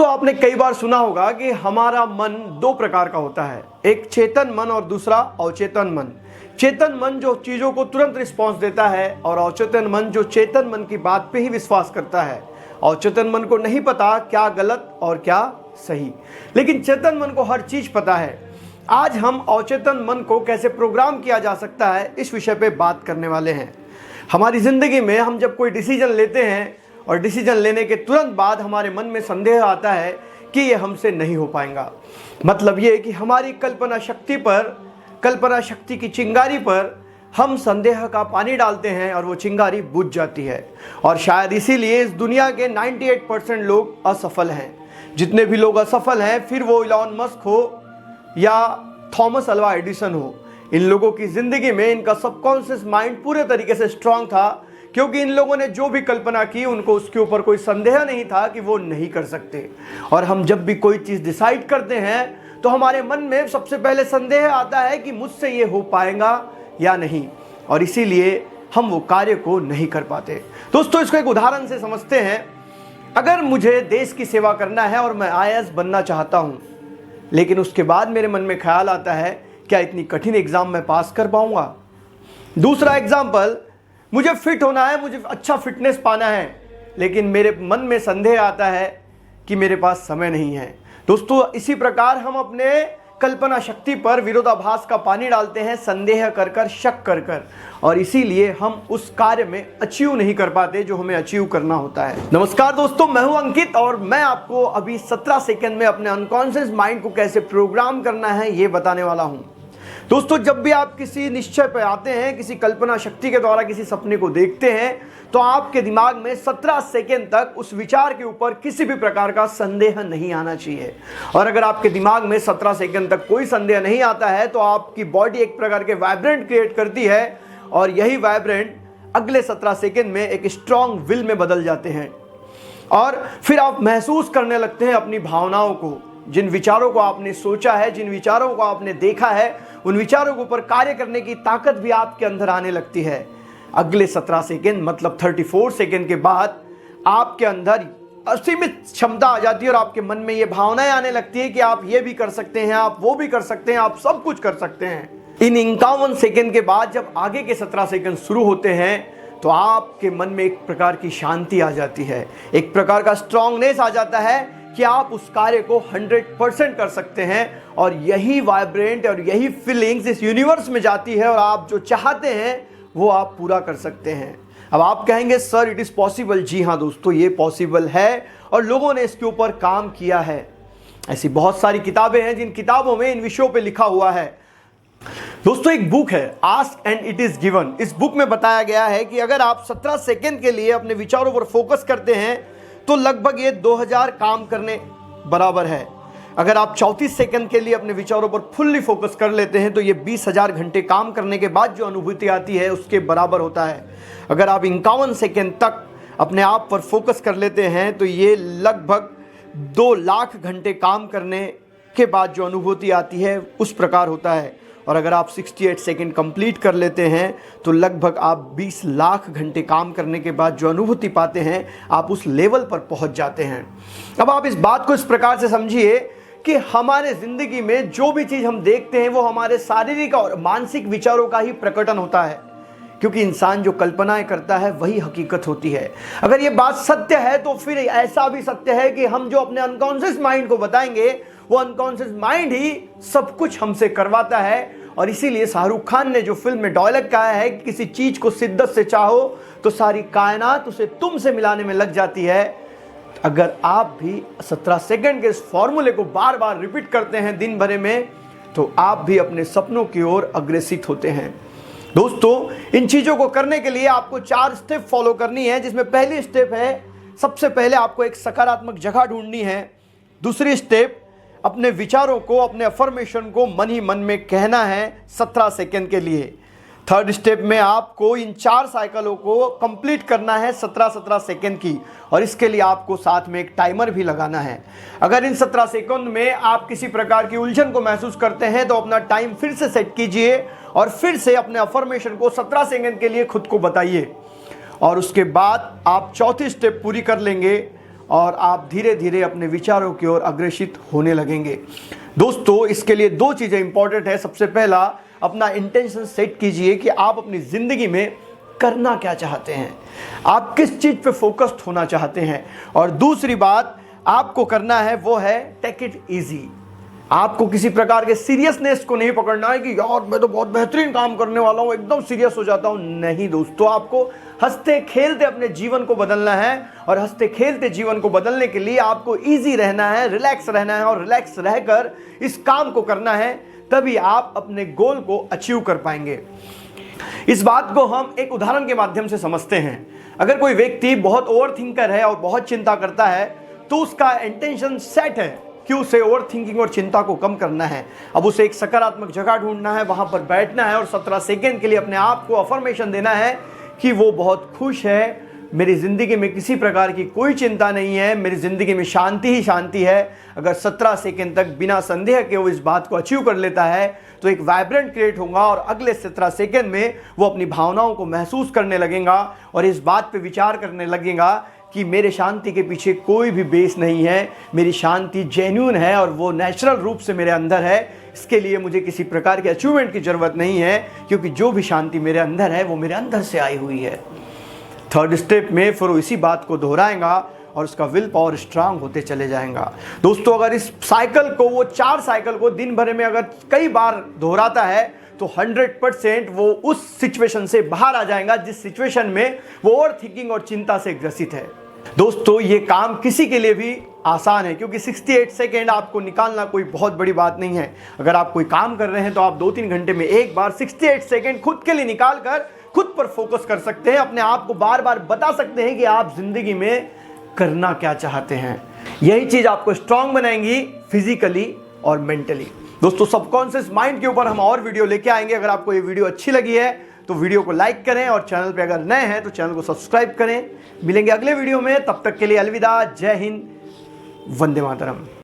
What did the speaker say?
दोस्तों, आपने कई बार सुना होगा कि हमारा मन दो प्रकार का होता है, एक चेतन मन और दूसरा अवचेतन मन। चेतन मन जो चीज़ों को तुरंत रिस्पॉन्स देता है और अवचेतन मन जो चेतन मन की बात पे ही विश्वास करता है। अवचेतन मन को नहीं पता क्या गलत और क्या सही, लेकिन चेतन मन को हर चीज़ पता है। आज हम अवचेतन मन को कैसे प्रोग्राम किया जा सकता है, इस विषय पे बात करने वाले हैं। हमारी ज़िंदगी में हम जब कोई डिसीजन लेते हैं और डिसीजन लेने के तुरंत बाद हमारे मन में संदेह आता है कि ये हमसे नहीं हो पाएगा। मतलब ये कि हमारी कल्पना शक्ति की चिंगारी पर हम संदेह का पानी डालते हैं और वो चिंगारी बुझ जाती है। और शायद इसीलिए इस दुनिया के 98% लोग असफल हैं। जितने भी लोग असफल हैं, फिर वो इलॉन मस्क हो या थॉमस अल्वा एडिसन हो, इन लोगों की ज़िंदगी में इनका सबकॉन्शियस माइंड पूरे तरीके से स्ट्रांग था, क्योंकि इन लोगों ने जो भी कल्पना की उनको उसके ऊपर कोई संदेह नहीं था कि वो नहीं कर सकते। और हम जब भी कोई चीज़ डिसाइड करते हैं तो हमारे मन में सबसे पहले संदेह आता है कि मुझसे ये हो पाएगा या नहीं, और इसीलिए हम वो कार्य को नहीं कर पाते। दोस्तों, इसको एक उदाहरण से समझते हैं। अगर मुझे देश की सेवा करना है और मैं IAS बनना चाहता हूँ, लेकिन उसके बाद मेरे मन में ख्याल आता है क्या इतनी कठिन एग्ज़ाम मैं पास कर पाऊँगा। दूसरा एग्जाम्पल, मुझे फिट होना है, मुझे अच्छा फिटनेस पाना है, लेकिन मेरे मन में संदेह आता है कि मेरे पास समय नहीं है। दोस्तों, इसी प्रकार हम अपने कल्पना शक्ति पर विरोधाभास का पानी डालते हैं, संदेह कर कर, शक कर कर, और इसीलिए हम उस कार्य में अचीव नहीं कर पाते जो हमें अचीव करना होता है। नमस्कार दोस्तों, मैं हूं अंकित और मैं आपको अभी 17 सेकंड में अपने अनकॉन्शियस माइंड को कैसे प्रोग्राम करना है ये बताने वाला हूं। दोस्तों, जब भी आप किसी निश्चय पर आते हैं, किसी कल्पना शक्ति के द्वारा किसी सपने को देखते हैं, तो आपके दिमाग में 17 सेकंड तक उस विचार के ऊपर किसी भी प्रकार का संदेह नहीं आना चाहिए। और अगर आपके दिमाग में 17 सेकंड तक कोई संदेह नहीं आता है तो आपकी बॉडी एक प्रकार के वाइब्रेंट क्रिएट करती है, और यही वाइब्रेंट अगले 17 सेकंड में एक स्ट्रॉन्ग विल में बदल जाते हैं। और फिर आप महसूस करने लगते हैं अपनी भावनाओं को, जिन विचारों को आपने सोचा है, जिन विचारों को आपने देखा है, उन विचारों के ऊपर कार्य करने की ताकत भी आपके अंदर आने लगती है। अगले 17 सेकंड मतलब 34 सेकंड के बाद आपके अंदर असीमित क्षमता आ जाती है और आपके मन में ये भावनाएं आने लगती है कि आप ये भी कर सकते हैं, आप वो भी कर सकते हैं, आप सब कुछ कर सकते हैं। इन 51 सेकंड के बाद जब आगे के 17 सेकंड शुरू होते हैं तो आपके मन में एक प्रकार की शांति आ जाती है, एक प्रकार का स्ट्रांगनेस आ जाता है कि आप उस कार्य को 100% कर सकते हैं। और यही वाइब्रेंट और यही फीलिंग्स इस यूनिवर्स में जाती है और आप जो चाहते हैं वो आप पूरा कर सकते हैं। अब आप कहेंगे सर इट इज़ पॉसिबल। जी हाँ दोस्तों, ये पॉसिबल है और लोगों ने इसके ऊपर काम किया है। ऐसी बहुत सारी किताबें हैं जिन किताबों में इन विषयों पे लिखा हुआ है। दोस्तों, एक बुक है ask and it is given. इस बुक में बताया गया है कि अगर आप 17 सेकेंड के लिए अपने विचारों पर फोकस करते हैं तो लगभग ये 2000 काम करने बराबर है। अगर आप 34 सेकंड के लिए अपने विचारों पर फुल्ली फोकस कर लेते हैं तो ये 20,000 घंटे काम करने के बाद जो अनुभूति आती है उसके बराबर होता है। अगर आप 51 सेकंड तक अपने आप पर फोकस कर लेते हैं तो ये लगभग 2 लाख घंटे काम करने के बाद जो अनुभूति आती है उस प्रकार होता है। और अगर आप 68 सेकंड कंप्लीट कर लेते हैं तो लगभग आप 20 लाख घंटे काम करने के बाद जो अनुभूति पाते हैं आप उस लेवल पर पहुंच जाते हैं। अब आप इस बात को इस प्रकार से समझिए कि हमारे ज़िंदगी में जो भी चीज़ हम देखते हैं वो हमारे शारीरिक और मानसिक विचारों का ही प्रकटन होता है, क्योंकि इंसान जो कल्पनाएं करता है वही हकीकत होती है। अगर ये बात सत्य है तो फिर ऐसा भी सत्य है कि हम जो अपने अनकॉन्शियस माइंड को बताएंगे वो अनकॉन्शियस माइंड ही सब कुछ हमसे करवाता है। और इसीलिए शाहरुख खान ने जो फिल्म में डायलॉग कहा है कि किसी चीज़ को शिद्दत से चाहो तो सारी कायनात उसे तुमसे मिलाने में लग जाती है। अगर आप भी 17 सेकंड के इस फॉर्मूले को बार बार रिपीट करते हैं दिन भर में तो आप भी अपने सपनों की ओर अग्रसित होते हैं। दोस्तों, इन चीज़ों को करने के लिए आपको 4 स्टेप फॉलो करनी है, जिसमें पहली स्टेप है सबसे पहले आपको एक सकारात्मक जगह ढूंढनी है। दूसरी स्टेप, अपने विचारों को, अपने अफर्मेशन को मन ही मन में कहना है 17 सेकंड के लिए। थर्ड स्टेप में आपको इन 4 साइकिलों को कंप्लीट करना है 17-17 सेकंड की, और इसके लिए आपको साथ में एक टाइमर भी लगाना है। अगर इन 17 सेकंड में आप किसी प्रकार की उलझन को महसूस करते हैं तो अपना टाइम फिर से सेट कीजिए और फिर से अपने अफर्मेशन को 17 सेकंड के लिए खुद को बताइए। और उसके बाद आप चौथी स्टेप पूरी कर लेंगे और आप धीरे धीरे अपने विचारों की ओर अग्रसित होने लगेंगे। दोस्तों, इसके लिए दो चीज़ें इंपॉर्टेंट है। सबसे पहला, अपना इंटेंशन सेट कीजिए कि आप अपनी ज़िंदगी में करना क्या चाहते हैं, आप किस चीज़ पे फोकस्ड होना चाहते हैं। और दूसरी बात आपको करना है वो है टेक इट ईजी। आपको किसी प्रकार के सीरियसनेस को नहीं पकड़ना है कि यार मैं तो बहुत बेहतरीन काम करने वाला हूँ, एकदम सीरियस हो जाता हूँ। नहीं दोस्तों, आपको हंसते खेलते अपने जीवन को बदलना है, और हंसते खेलते जीवन को बदलने के लिए आपको इजी रहना है, रिलैक्स रहना है, और रिलैक्स रहकर इस काम को करना है, तभी आप अपने गोल को अचीव कर पाएंगे। इस बात को हम एक उदाहरण के माध्यम से समझते हैं। अगर कोई व्यक्ति बहुत ओवर थिंकर है और बहुत चिंता करता है, तो उसका इंटेंशन सेट है कि उसे ओवर थिंकिंग और चिंता को कम करना है। अब उसे एक सकारात्मक जगह ढूंढना है, वहां पर बैठना है और 17 सेकेंड के लिए अपने आप को अफर्मेशन देना है कि वो बहुत खुश है, मेरी ज़िंदगी में किसी प्रकार की कोई चिंता नहीं है, मेरी ज़िंदगी में शांति ही शांति है। अगर 17 सेकेंड तक बिना संदेह के वो इस बात को अचीव कर लेता है तो एक वाइब्रेंट क्रिएट होगा, और अगले 17 सेकेंड में वो अपनी भावनाओं को महसूस करने लगेगा और इस बात पे विचार करने लगेगा कि मेरे शांति के पीछे कोई भी बेस नहीं है, मेरी शांति जेन्युइन है और वो नेचुरल रूप से मेरे अंदर है। इसके लिए मुझे किसी प्रकार के अचीवमेंट की ज़रूरत नहीं है, क्योंकि जो भी शांति मेरे अंदर है वो मेरे अंदर से आई हुई है। थर्ड स्टेप में फिर वो इसी बात को दोहराएगा और उसका विल पावर स्ट्रांग होते चले जाएगा। दोस्तों, अगर इस साइकिल को, वो 4 साइकिल को दिन भर में अगर कई बार दोहराता है तो 100% वो उस सिचुएशन से बाहर आ जाएगा जिस सिचुएशन में वो ओवर थिंकिंग और चिंता से ग्रसित है। दोस्तों, ये काम किसी के लिए भी आसान है, क्योंकि 68 सेकेंड आपको निकालना कोई बहुत बड़ी बात नहीं है। अगर आप कोई काम कर रहे हैं तो आप 2-3 घंटे में एक बार 68 सेकेंड खुद के लिए निकाल कर खुद पर फोकस कर सकते हैं, अपने आप को बार बार बता सकते हैं कि आप जिंदगी में करना क्या चाहते हैं। यही चीज आपको स्ट्रांग बनाएंगी फिजिकली और मेंटली। दोस्तों, सबकॉन्शियस माइंड के ऊपर हम और वीडियो लेके आएंगे। अगर आपको ये वीडियो अच्छी लगी है तो वीडियो को लाइक करें, और चैनल पे अगर नए हैं तो चैनल को सब्सक्राइब करें। मिलेंगे अगले वीडियो में, तब तक के लिए अलविदा। जय हिंद, वंदे मातरम।